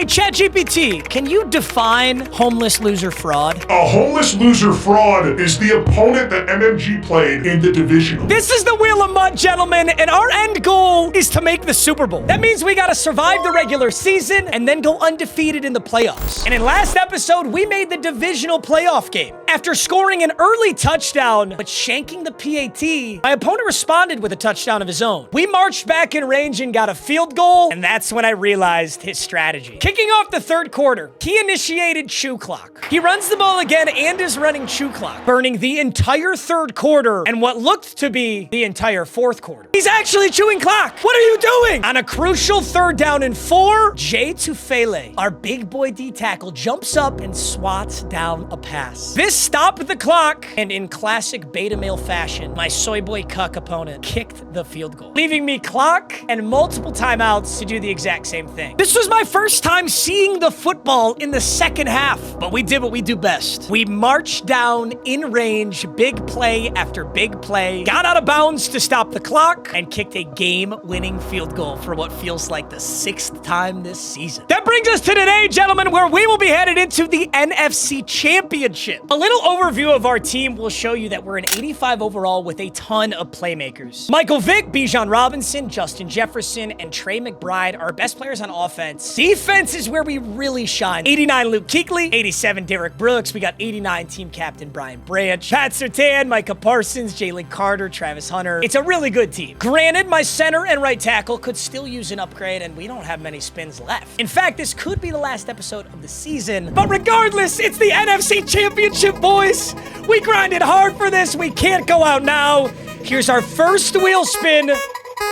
ChatGPT, can you define homeless loser fraud? A homeless loser fraud is the opponent that MMG played in the divisional. This is the Wheel of MUT, gentlemen, and our end goal is to make the Super Bowl. That means we gotta survive the regular season and then go undefeated in the playoffs. And in last episode, we made the divisional playoff game. After scoring an early touchdown, but shanking the PAT, my opponent responded with a touchdown of his own. We marched back in range and got a field goal, and that's when I realized his strategy. Kicking off the third quarter, he initiated chew clock. He runs the ball again and is running chew clock, burning the entire third quarter and what looked to be the entire fourth quarter. He's actually chewing clock. What are you doing? On a crucial 3rd down and 4, Jay Tufele, our big boy D tackle, jumps up and swats down a pass. This stopped the clock, and in classic beta male fashion, my soy boy cuck opponent kicked the field goal, leaving me clock and multiple timeouts to do the exact same thing. This was my first time seeing the football in the second half, but we did what we do best. We marched down in range, big play after big play, got out of bounds to stop the clock, and kicked a game-winning field goal for what feels like the 6th time this season. That brings us to today, gentlemen, where we will be headed into the NFC Championship. A little overview of our team will show you that we're an 85 overall with a ton of playmakers. Michael Vick, Bijan Robinson, Justin Jefferson, and Trey McBride are our best players on offense. Defense is where we really shine. 89 Luke Kuechly, 87 Derek Brooks. We got 89 team captain Brian Branch, Pat Surtain, Micah Parsons, Jalen Carter, Travis Hunter. It's a really good team. Granted, my center and right tackle could still use an upgrade, and we don't have many spins left. In fact, this could be the last episode of the season. But regardless, it's the NFC Championship, boys. We grinded hard for this. We can't go out now. Here's our first wheel spin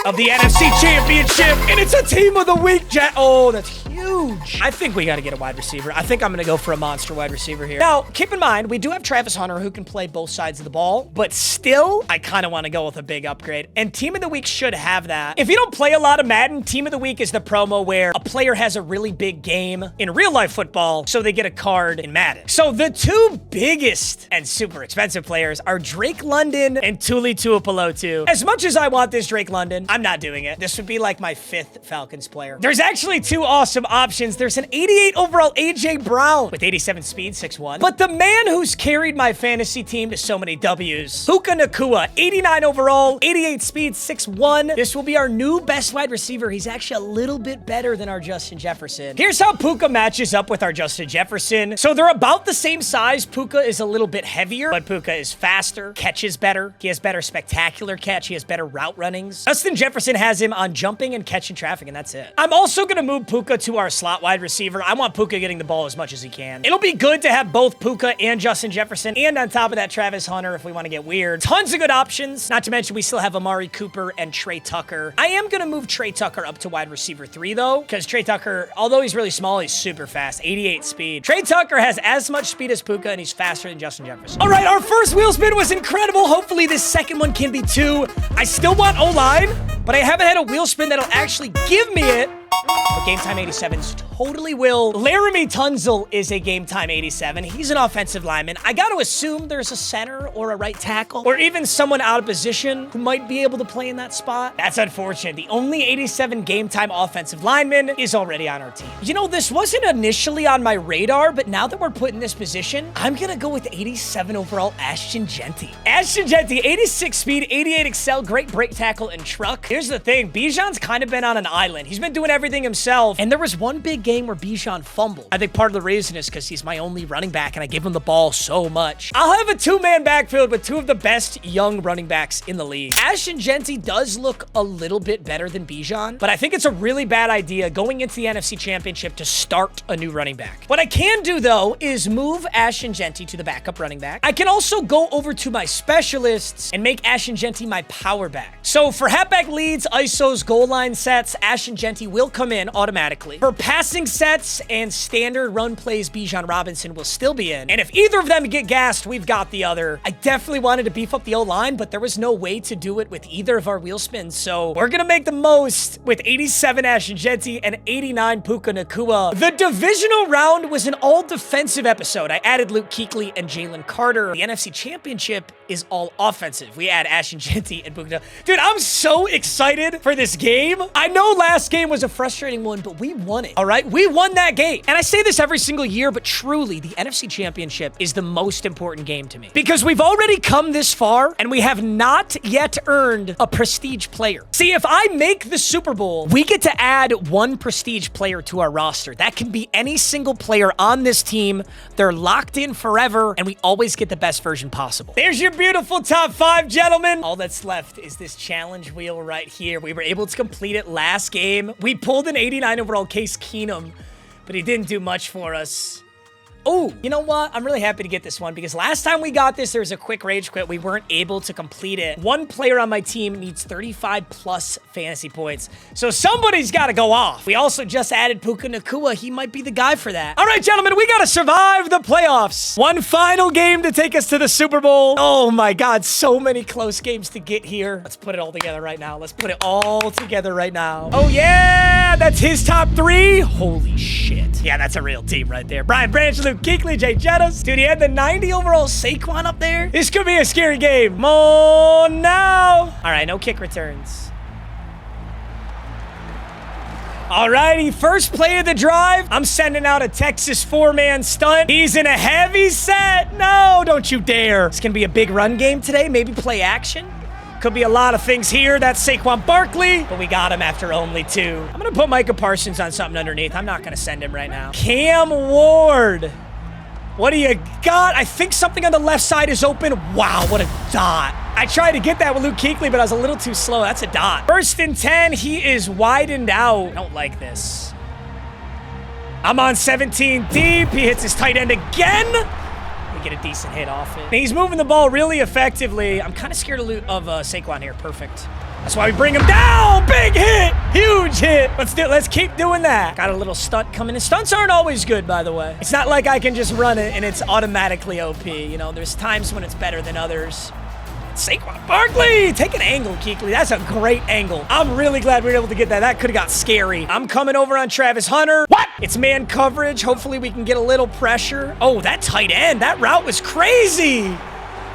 of the NFC Championship, and it's a team of the week, Jet. Oh, that's huge. I think we got to get a wide receiver. I think I'm going to go for a monster wide receiver here. Now, keep in mind, we do have Travis Hunter who can play both sides of the ball, but still, I kind of want to go with a big upgrade, and team of the week should have that. If you don't play a lot of Madden, team of the week is the promo where a player has a really big game in real life football, so they get a card in Madden. So the two biggest and super expensive players are Drake London and Tuli Tuipulotu. As much as I want this Drake London, I'm not doing it. This would be like my 5th Falcons player. There's actually 2 awesome options. There's an 88 overall AJ Brown with 87 speed, 6'1". But the man who's carried my fantasy team to so many W's, Puka Nacua, 89 overall, 88 speed, 6'1". This will be our new best wide receiver. He's actually a little bit better than our Justin Jefferson. Here's how Puka matches up with our Justin Jefferson. So they're about the same size. Puka is a little bit heavier, but Puka is faster, catches better. He has better spectacular catch. He has better route runnings. Justin Jefferson has him on jumping and catching traffic, and that's it. I'm also going to move Puka to our slot wide receiver. I want Puka getting the ball as much as he can. It'll be good to have both Puka and Justin Jefferson, and on top of that, Travis Hunter if we want to get weird. Tons of good options. Not to mention, we still have Amari Cooper and Trey Tucker. I am going to move Trey Tucker up to wide receiver 3, though, because Trey Tucker, although he's really small, he's super fast. 88 speed. Trey Tucker has as much speed as Puka, and he's faster than Justin Jefferson. All right, our first wheel spin was incredible. Hopefully, this second one can be 2. I still want O-line, but I haven't had a wheel spin that'll actually give me it. But Game Time 87s totally will. Laramie Tunzel is a Game Time 87. He's an offensive lineman. I got to assume there's a center or a right tackle or even someone out of position who might be able to play in that spot. That's unfortunate. The only 87 Game Time offensive lineman is already on our team. You know, this wasn't initially on my radar, but now that we're put in this position, I'm going to go with 87 overall Ashton Jeanty. Ashton Jeanty, 86 speed, 88 excel, great break tackle and truck. Here's the thing. Bijan's kind of been on an island. He's been doing everything himself, and there was one big game where Bijan fumbled. I think part of the reason is because he's my only running back, and I give him the ball so much. I'll have a 2-man backfield with 2 of the best young running backs in the league. Ashton Jeanty does look a little bit better than Bijan, but I think it's a really bad idea going into the NFC Championship to start a new running back. What I can do, though, is move Ashton Jeanty to the backup running back. I can also go over to my specialists and make Ashton Jeanty my power back. So for halfback leads, ISOs, goal line sets, Ashton Jeanty will come in automatically. For passing sets and standard run plays, Bijan Robinson will still be in. And if either of them get gassed, we've got the other. I definitely wanted to beef up the O-line, but there was no way to do it with either of our wheel spins. So we're going to make the most with 87 Ashton Jeanty and 89 Puka Nacua. The divisional round was an all-defensive episode. I added Luke Kuechly and Jalen Carter. The NFC Championship is all offensive. We add Ashton Jeanty and Puka. Dude, I'm so excited for this game. I know last game was a frustrating one, but we won it. All right, right? We won that game. And I say this every single year, but truly, the NFC Championship is the most important game to me. Because we've already come this far, and we have not yet earned a prestige player. See, if I make the Super Bowl, we get to add one prestige player to our roster. That can be any single player on this team. They're locked in forever, and we always get the best version possible. There's your beautiful top 5, gentlemen. All that's left is this challenge wheel right here. We were able to complete it last game. We pulled an 89 overall Case Keenum, but he didn't do much for us. Oh, you know what? I'm really happy to get this one because last time we got this, there was a quick rage quit. We weren't able to complete it. One player on my team needs 35 plus fantasy points. So somebody's got to go off. We also just added Puka Nacua. He might be the guy for that. All right, gentlemen, we got to survive the playoffs. One final game to take us to the Super Bowl. Oh my God, so many close games to get here. Let's put it all together right now. Let's put it all together right now. Oh yeah, that's his top 3. Holy shit. Yeah, that's a real team right there. Brian Branch, Luke Kuechly, Jay Jettis. Dude, he had the 90 overall Saquon up there. This could be a scary game. Come on now. All right, no kick returns. All righty, first play of the drive. I'm sending out a Texas 4-man stunt. He's in a heavy set. No, don't you dare. It's going to be a big run game today. Maybe play action. Could be a lot of things here. That's Saquon Barkley, but we got him after only 2. I'm going to put Micah Parsons on something underneath. I'm not going to send him right now. Cam Ward. What do you got? I think something on the left side is open. Wow, what a dot. I tried to get that with Luke Kuechly, but I was a little too slow. That's a dot. 1st and 10. He is widened out. I don't like this. I'm on 17 deep. He hits his tight end again. We get a decent hit off it. And he's moving the ball really effectively. I'm kind of scared of Saquon here. Perfect. That's why we bring him down. Big hit. Huge hit. Let's keep doing that. Got a little stunt coming in. Stunts aren't always good, by the way. It's not like I can just run it and it's automatically OP. You know, there's times when it's better than others. Saquon Barkley. Take an angle, Kuechly. That's a great angle. I'm really glad we were able to get that. That could have got scary. I'm coming over on Travis Hunter. What? It's man coverage. Hopefully we can get a little pressure. Oh, that tight end. That route was crazy.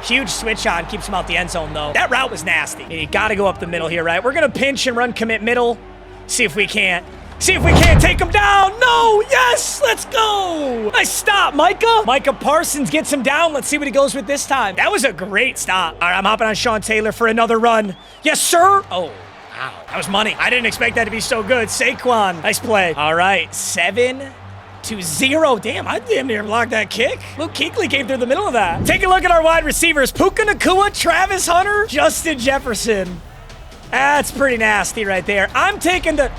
Huge switch on. Keeps him out the end zone, though. That route was nasty. And you got to go up the middle here, right? We're going to pinch and run commit middle. See if we can't. See if we can't take him down. No. Yes. Let's go. Nice stop, Micah. Micah Parsons gets him down. Let's see what he goes with this time. That was a great stop. All right, I'm hopping on Sean Taylor for another run. Yes, sir. Oh, wow. That was money. I didn't expect that to be so good. Saquon. Nice play. All right. 7-0. Damn, I damn near blocked that kick. Luke Kuechly came through the middle of that. Take a look at our wide receivers. Puka Nacua, Travis Hunter, Justin Jefferson. That's pretty nasty right there. I'm taking the...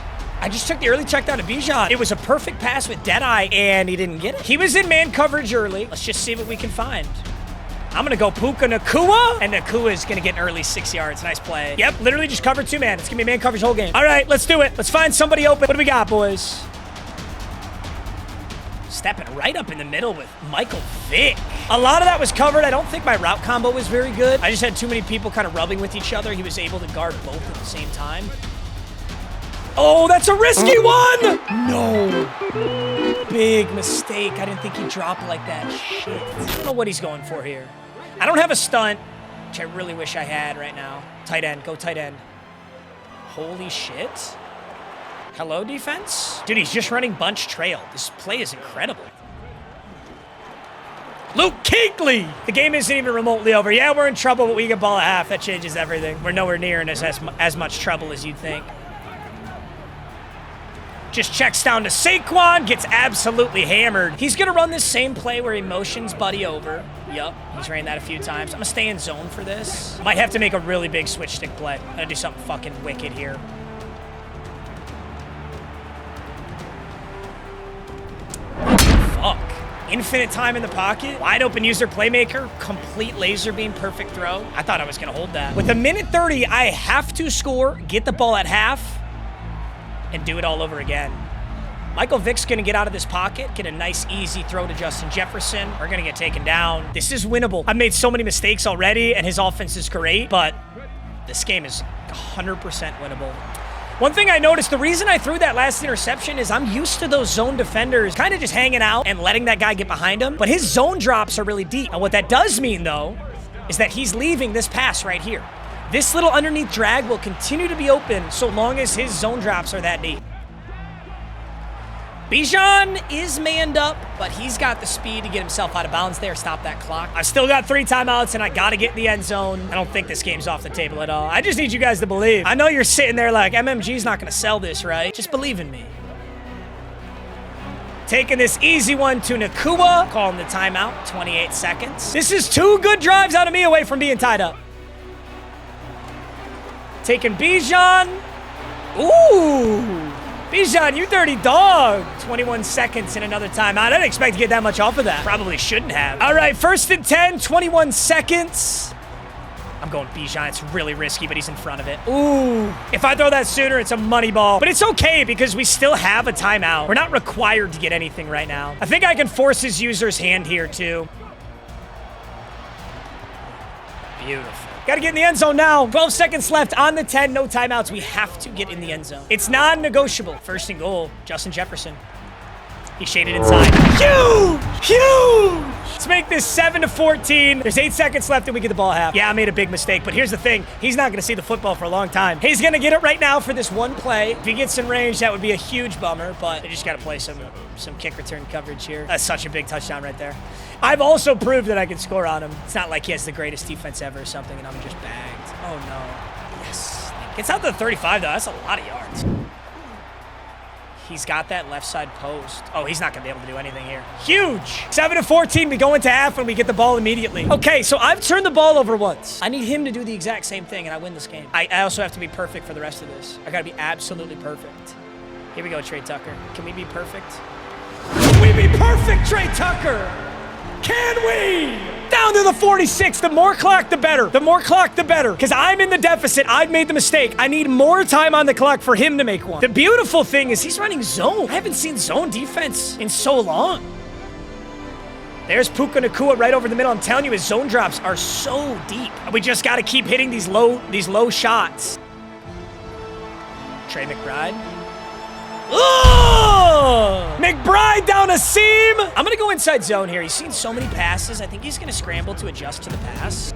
I just took the early check down to Bijan. It was a perfect pass with Deadeye, and he didn't get it. He was in man coverage early. Let's just see what we can find. I'm going to go Puka Nacua, and Nacua is going to get an early 6 yards. Nice play. Yep, literally just covered 2 man. It's going to be man coverage whole game. All right, let's do it. Let's find somebody open. What do we got, boys? Stepping right up in the middle with Michael Vick. A lot of that was covered. I don't think my route combo was very good. I just had too many people kind of rubbing with each other. He was able to guard both at the same time. Oh, that's a risky one! No. Big mistake. I didn't think he'd drop like that. Shit. I don't know what he's going for here. I don't have a stunt, which I really wish I had right now. Tight end. Go tight end. Holy shit. Hello, defense? Dude, he's just running bunch trail. This play is incredible. Luke Kuechly! The game isn't even remotely over. Yeah, we're in trouble, but we get ball at half. That changes everything. We're nowhere near in as much trouble as you'd think. Just checks down to Saquon, gets absolutely hammered. He's going to run this same play where he motions Buddy over. Yup, he's ran that a few times. I'm going to stay in zone for this. Might have to make a really big switch stick play. I'm going to do something fucking wicked here. Fuck. Infinite time in the pocket. Wide open user playmaker. Complete laser beam, perfect throw. I thought I was going to hold that. With a minute 30, I have to score, get the ball at half, and do it all over again. Michael Vick's going to get out of this pocket, get a nice, easy throw to Justin Jefferson. We're going to get taken down. This is winnable. I've made so many mistakes already, and his offense is great, but this game is 100% winnable. One thing I noticed, the reason I threw that last interception is I'm used to those zone defenders kind of just hanging out and letting that guy get behind him, but his zone drops are really deep. And what that does mean, though, is that he's leaving this pass right here. This little underneath drag will continue to be open so long as his zone drops are that deep. Bijan is manned up, but he's got the speed to get himself out of bounds there, stop that clock. I've still got 3 timeouts, and I got to get in the end zone. I don't think this game's off the table at all. I just need you guys to believe. I know you're sitting there like, MMG's not going to sell this, right? Just believe in me. Taking this easy one to Nakua, calling the timeout, 28 seconds. This is 2 good drives out of me away from being tied up. Taking Bijan. Ooh. Bijan, you dirty dog. 21 seconds in another timeout. I didn't expect to get that much off of that. Probably shouldn't have. All right, 1st and 10, 21 seconds. I'm going Bijan. It's really risky, but he's in front of it. Ooh. If I throw that sooner, it's a money ball. But it's okay because we still have a timeout. We're not required to get anything right now. I think I can force his user's hand here, too. Beautiful. Got to get in the end zone now. 12 seconds left on the 10. No timeouts. We have to get in the end zone. It's non-negotiable. 1st and goal. Justin Jefferson. He shaded inside. Huge! Huge! Let's make this 7-14. There's 8 seconds left and we get the ball half. Yeah, I made a big mistake, but here's the thing. He's not going to see the football for a long time. He's going to get it right now for this one play. If he gets in range, that would be a huge bummer, but they just got to play some kick return coverage here. That's such a big touchdown right there. I've also proved that I can score on him. It's not like he has the greatest defense ever or something, and I'm just bagged. Oh, no. Yes. Gets out to the 35, though. That's a lot of yards. He's got that left side post. Oh, he's not going to be able to do anything here. Huge. 7-14. We go into half and we get the ball immediately. Okay, so I've turned the ball over once. I need him to do the exact same thing, and I win this game. I also have to be perfect for the rest of this. I got to be absolutely perfect. Here we go, Trey Tucker. Can we be perfect? Can we be perfect, Trey Tucker? Can we? Down to the 46. The more clock, the better. The more clock, the better. Because I'm in the deficit. I've made the mistake. I need more time on the clock for him to make one. The beautiful thing is he's running zone. I haven't seen zone defense in so long. There's Puka Nakua right over the middle. I'm telling you, his zone drops are so deep. We just got to keep hitting these low shots. Trey McBride. Oh! McBride down a seam. I'm going to go inside zone here. He's seen so many passes. I think he's going to scramble to adjust to the pass.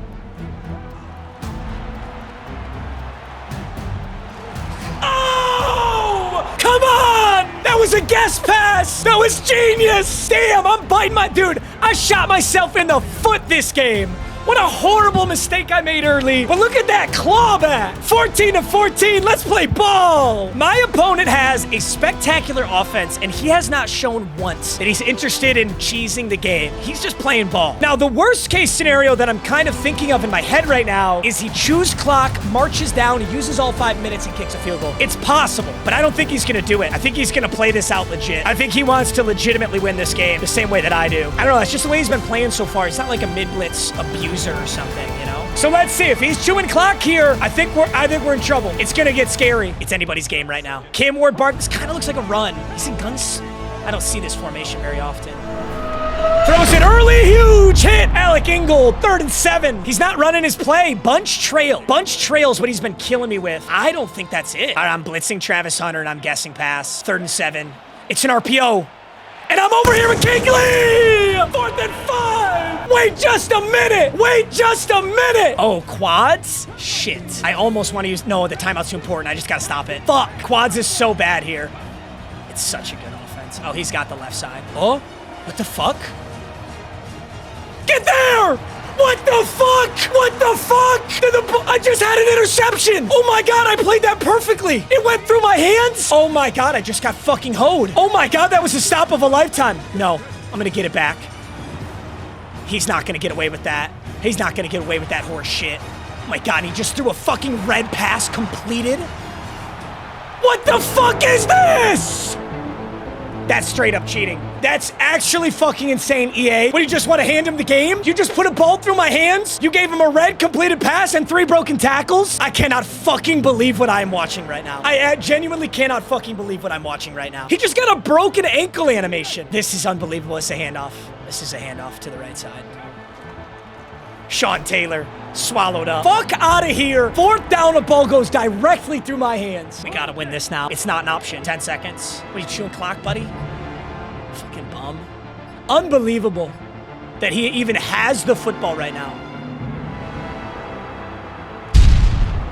Oh! Come on! That was a guess pass. That was genius. Damn, I'm biting my... Dude, I shot myself in the foot this game. What a horrible mistake I made early. But look at that claw back. 14-14. Let's play ball. My opponent has a spectacular offense, and he has not shown once that he's interested in cheesing the game. He's just playing ball. Now, the worst case scenario that I'm kind of thinking of in my head right now is he chews clock, marches down, uses all 5 minutes, and kicks a field goal. It's possible, but I don't think he's going to do it. I think he's going to play this out legit. I think he wants to legitimately win this game the same way that I do. I don't know. That's just the way he's been playing so far. He's not like a mid-blitz abuser or something, you know? So let's see. If he's chewing clock here, I think we're in trouble. It's gonna get scary. It's anybody's game right now. Cam Ward Bark, this kind of looks like a run. He's in guns. I don't see this formation very often. Throws it early, huge hit. Alec Ingold, 3rd and 7. He's not running his play. Bunch trail. Bunch trail's what he's been killing me with. I don't think that's it. All right, I'm blitzing Travis Hunter, and I'm guessing pass. 3rd and 7. It's an RPO. And I'm over here with Kingley! 4th and 5! Wait just a minute! Wait just a minute! Oh, quads? Shit. I almost want to use... No, the timeout's too important. I just gotta stop it. Fuck. Quads is so bad here. It's such a good offense. Oh, he's got the left side. Oh? What the fuck? Get there! What the fuck? What the fuck? I just had an interception. Oh my God, I played that perfectly. It went through my hands. Oh my God, I just got fucking hoed. Oh my God, that was the stop of a lifetime. No, I'm gonna get it back. He's not gonna get away with that. He's not gonna get away with that horse shit. Oh my God, he just threw a fucking red pass completed. What the fuck is this? That's straight up cheating. That's actually fucking insane, EA. What, you just want to hand him the game? You just put a ball through my hands? You gave him a red completed pass and 3 broken tackles? I cannot fucking believe what I am watching right now. I genuinely cannot fucking believe what I'm watching right now. He just got a broken ankle animation. This is unbelievable. It's a handoff. This is a handoff to the right side. Sean Taylor swallowed up. Fuck out of here. 4th down, a ball goes directly through my hands. We gotta win this now. It's not an option. 10 seconds. What are you chewing clock, buddy? Fucking bum. Unbelievable that he even has the football right now.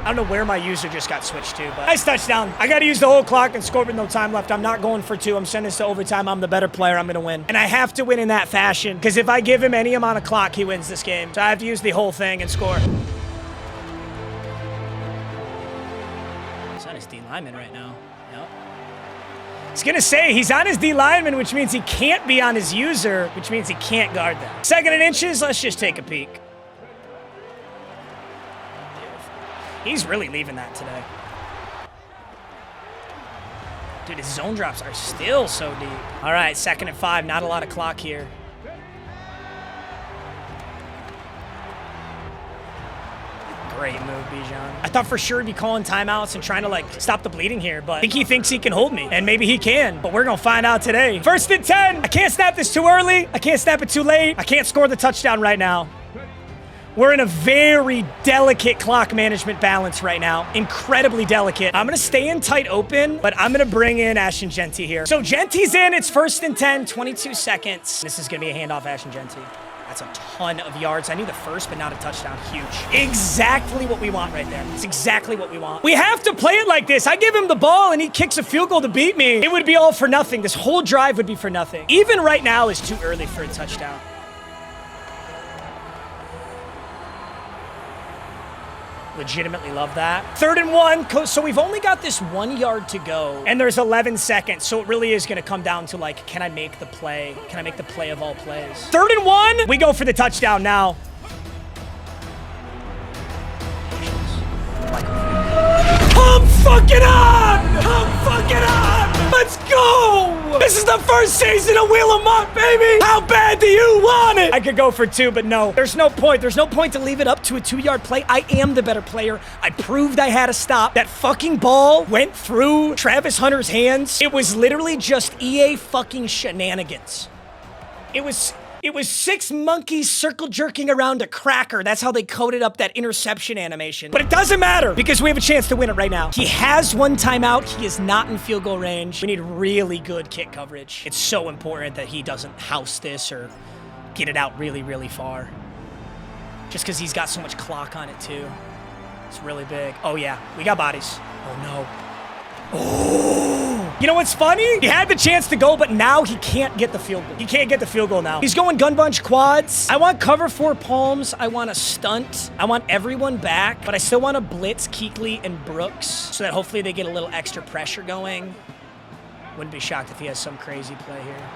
I don't know where my user just got switched to, but nice touchdown. I got to use the whole clock and score with no time left. I'm not going for 2. I'm sending this to overtime. I'm the better player. I'm going to win. And I have to win in that fashion because if I give him any amount of clock, he wins this game. So I have to use the whole thing and score. He's on his D lineman right now. Yep. I was going to say, he's on his D lineman, which means he can't be on his user, which means he can't guard them. 2nd and inches. Let's just take a peek. He's really leaving that today. Dude, his zone drops are still so deep. All right, 2nd and 5. Not a lot of clock here. Great move, Bijan. I thought for sure he'd be calling timeouts and trying to, like, stop the bleeding here, but I think he thinks he can hold me, and maybe he can, but we're going to find out today. 1st and 10. I can't snap this too early. I can't snap it too late. I can't score the touchdown right now. We're in a very delicate clock management balance right now. Incredibly delicate. I'm going to stay in tight open, but I'm going to bring in Ashton Genty here. So Genty's in. It's 1st and 10, 22 seconds. This is going to be a handoff, Ashton Genty. That's a ton of yards. I knew the first, but not a touchdown. Huge. Exactly what we want right there. It's exactly what we want. We have to play it like this. I give him the ball, and he kicks a field goal to beat me. It would be all for nothing. This whole drive would be for nothing. Even right now is too early for a touchdown. Legitimately love that. 3rd and 1. So we've only got this 1 yard to go, and there's 11 seconds. So it really is going to come down to, like, can I make the play? Can I make the play of all plays? 3rd and 1. We go for the touchdown now. Come fucking on! Come fucking on! Let's go! This is the first season of Wheel 'em Up, baby! How bad do you want it? I could go for 2, but no. There's no point. There's no point to leave it up to a 2-yard play. I am the better player. I proved I had a stop. That fucking ball went through Travis Hunter's hands. It was literally just EA fucking shenanigans. It was 6 monkeys circle jerking around a cracker. That's how they coded up that interception animation. But it doesn't matter because we have a chance to win it right now. He has 1 timeout. He is not in field goal range. We need really good kick coverage. It's so important that he doesn't house this or get it out really, really far. Just because he's got so much clock on it too. It's really big. Oh yeah, we got bodies. Oh no. Oh, you know what's funny? He had the chance to go, but now he can't get the field goal. He can't get the field goal now. He's going gun bunch quads. I want cover 4 palms. I want a stunt. I want everyone back, but I still want to blitz Kuechly and Brooks so that hopefully they get a little extra pressure going. Wouldn't be shocked if he has some crazy play here.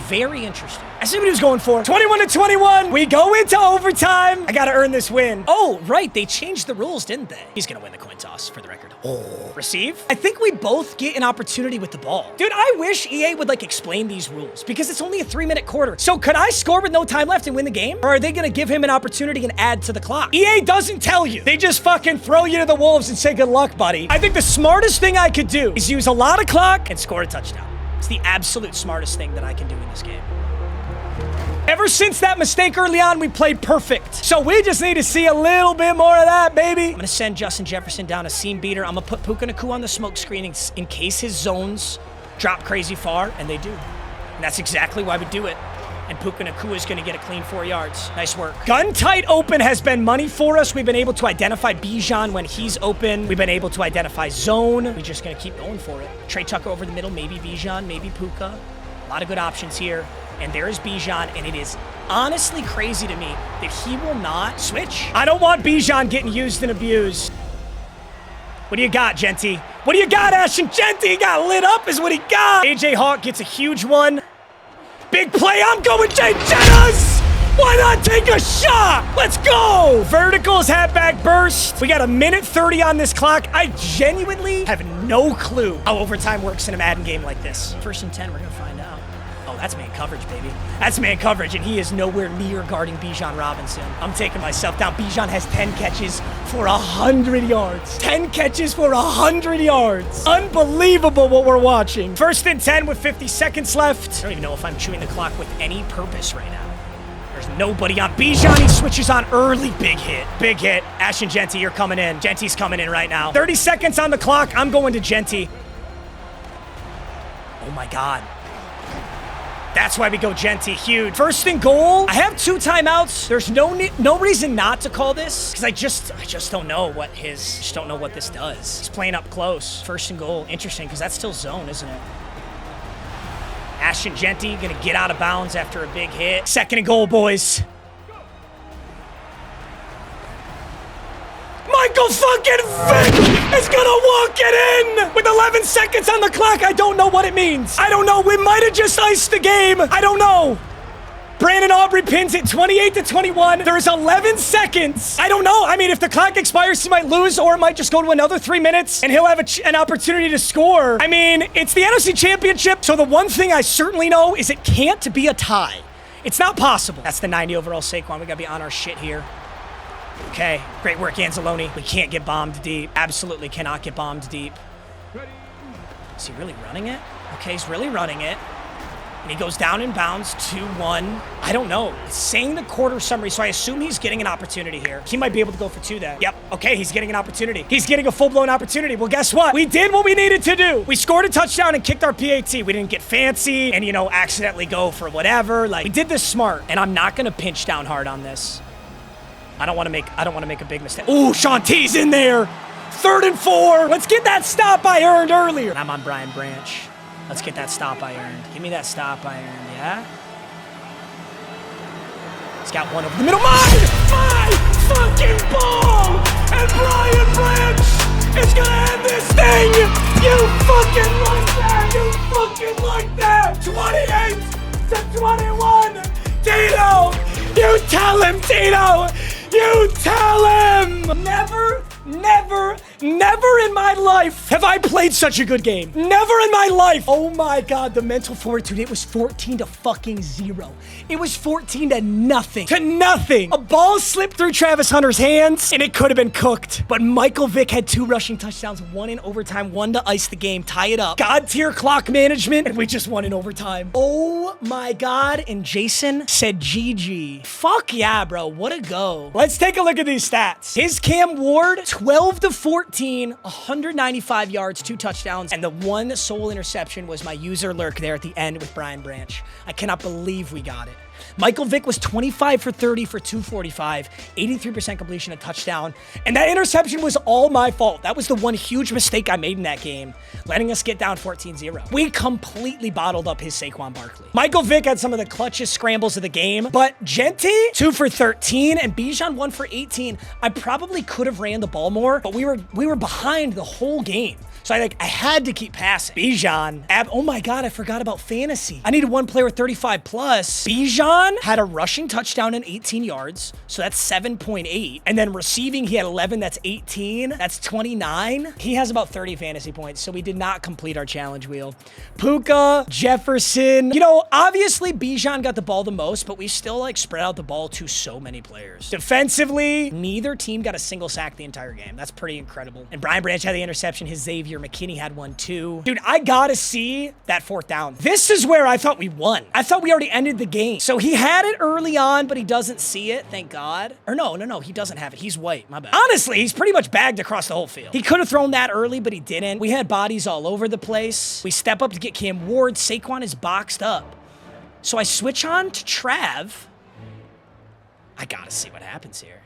Very interesting. I see what he was going for. 21-21. We go into overtime. I got to earn this win. Oh, right. They changed the rules, didn't they? He's going to win the coin toss for the record. Oh. Receive? I think we both get an opportunity with the ball. Dude, I wish EA would, like, explain these rules because it's only a 3-minute quarter. So could I score with no time left and win the game? Or are they going to give him an opportunity and add to the clock? EA doesn't tell you. They just fucking throw you to the wolves and say good luck, buddy. I think the smartest thing I could do is use a lot of clock and score a touchdown. It's the absolute smartest thing that I can do in this game. Ever since that mistake early on, we played perfect. So we just need to see a little bit more of that, baby. I'm going to send Justin Jefferson down a seam beater. I'm going to put Puka Nacua on the smoke screen in case his zones drop crazy far, and they do. And that's exactly why we do it. And Puka Nacua is going to get a clean 4 yards. Nice work. Gun tight open has been money for us. We've been able to identify Bijan when he's open. We've been able to identify zone. We're just going to keep going for it. Trey Tucker over the middle, maybe Bijan, maybe Puka. A lot of good options here. And there is Bijan, and it is honestly crazy to me that he will not switch. I don't want Bijan getting used and abused. What do you got, Genty? What do you got, Ashton Genty? He got lit up is what he got. AJ Hawk gets a huge one. Big play, I'm going Jay Jettas! Why not take a shot? Let's go! Verticals, halfback burst. We got 1:30 on this clock. I genuinely have no clue how overtime works in a Madden game like this. 1st and 10, we're gonna find out. Oh, that's man coverage, baby. That's man coverage, and he is nowhere near guarding Bijan Robinson. I'm taking myself down. Bijan has 10 catches for 100 yards. 10 catches for 100 yards. Unbelievable what we're watching. 1st and 10 with 50 seconds left. I don't even know if I'm chewing the clock with any purpose right now. There's nobody on Bijan. He switches on early. Big hit. Big hit. Ashton Genty, you're coming in. Genty's coming in right now. 30 seconds on the clock. I'm going to Genty. Oh, my God. That's why we go Genty, huge. First and goal. I have 2 timeouts. There's no reason not to call this because I just don't know what this does. He's playing up close. First and goal. Interesting because that's still zone, isn't it? Ashton Genty gonna get out of bounds after a big hit. Second and goal, boys. Michael fucking Vick is gonna walk it in with 11 seconds on the clock. I don't know what it means. I don't know. We might have just iced the game. I don't know. Brandon Aubrey pins it 28-21. There's 11 seconds. I don't know. I mean, if the clock expires, he might lose, or it might just go to another 3 minutes, and he'll have an opportunity to score. I mean, it's the NFC Championship, so the one thing I certainly know is it can't be a tie. It's not possible. That's the 90 overall Saquon. We gotta be on our shit here. Okay, great work, Anzalone. We can't get bombed deep. Absolutely cannot get bombed deep. Is he really running it? Okay, he's really running it. And he goes down in bounds, 2-1. I don't know. It's saying the quarter summary, so I assume he's getting an opportunity here. He might be able to go for 2 then. Yep, okay, he's getting an opportunity. He's getting a full-blown opportunity. Well, guess what? We did what we needed to do. We scored a touchdown and kicked our PAT. We didn't get fancy and, you know, accidentally go for whatever. Like, we did this smart, and I'm not gonna pinch down hard on this. I don't want to make a big mistake. Ooh, Sean T's in there. 3rd and 4. Let's get that stop I earned earlier. I'm on Brian Branch. Let's get that stop I earned. Give me that stop I earned, yeah? He's got one over the middle. My fucking ball! And Brian Branch is gonna end this thing! You fucking like that! You fucking like that! 28-21! Tito! You tell him, Tito! You tell him! Never in my life have I played such a good game. Never in my life. Oh my God, the mental fortitude. It was 14-0. It was 14-0. To nothing. A ball slipped through Travis Hunter's hands, and it could have been cooked. But Michael Vick had 2 rushing touchdowns, 1 in overtime, 1 to ice the game, tie it up. God tier clock management, and we just won in overtime. Oh my God, and Jason said GG. Fuck yeah, bro, what a go. Let's take a look at these stats. His Cam Ward, 12-14, 195 yards, 2 touchdowns, and the 1 sole interception was my user lurk there at the end with Brian Branch. I cannot believe we got it. Michael Vick was 25 for 30 for 245, 83% completion, a touchdown. And that interception was all my fault. That was the one huge mistake I made in that game, letting us get down 14-0. We completely bottled up his Saquon Barkley. Michael Vick had some of the clutchest scrambles of the game, but Genty, 2 for 13, and Bijan 1 for 18. I probably could have ran the ball more, but we were behind the whole game. So I had to keep passing. Bijan, oh my God, I forgot about fantasy. I needed one player with 35 plus. Bijan had a rushing touchdown and 18 yards. So that's 7.8. And then receiving, he had 11. That's 18. That's 29. He has about 30 fantasy points. So we did not complete our challenge wheel. Puka, Jefferson. You know, obviously Bijan got the ball the most, but we still like spread out the ball to so many players. Defensively, neither team got a single sack the entire game. That's pretty incredible. And Brian Branch had the interception. His Xavier McKinney had one too. Dude, I gotta see that 4th down. This is where I thought we won. I thought we already ended the game. So he had it early on, but he doesn't see it, thank God. Or no, he doesn't have it. He's white, my bad. Honestly, he's pretty much bagged across the whole field. He could have thrown that early, but he didn't. We had bodies all over the place. We step up to get Cam Ward. Saquon is boxed up. So I switch on to Trav. I gotta see what happens here.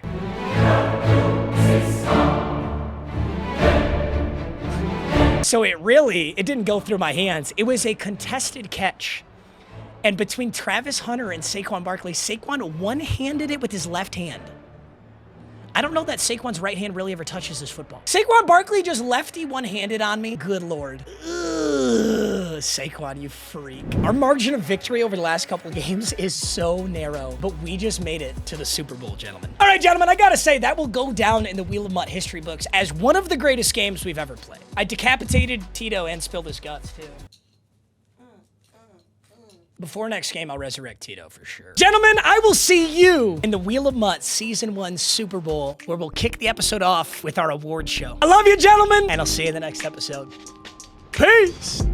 So it didn't go through my hands. It was a contested catch. And between Travis Hunter and Saquon Barkley, Saquon one-handed it with his left hand. I don't know that Saquon's right hand really ever touches his football. Saquon Barkley just lefty one-handed on me. Good Lord. Ugh, Saquon, you freak. Our margin of victory over the last couple of games is so narrow, but we just made it to the Super Bowl, gentlemen. All right, gentlemen, I gotta say, that will go down in the Wheel of MUT history books as one of the greatest games we've ever played. I decapitated Tito and spilled his guts, too. Before next game, I'll resurrect Tito for sure. Gentlemen, I will see you in the Wheel of MUT Season 1 Super Bowl, where we'll kick the episode off with our award show. I love you, gentlemen, and I'll see you in the next episode. Peace!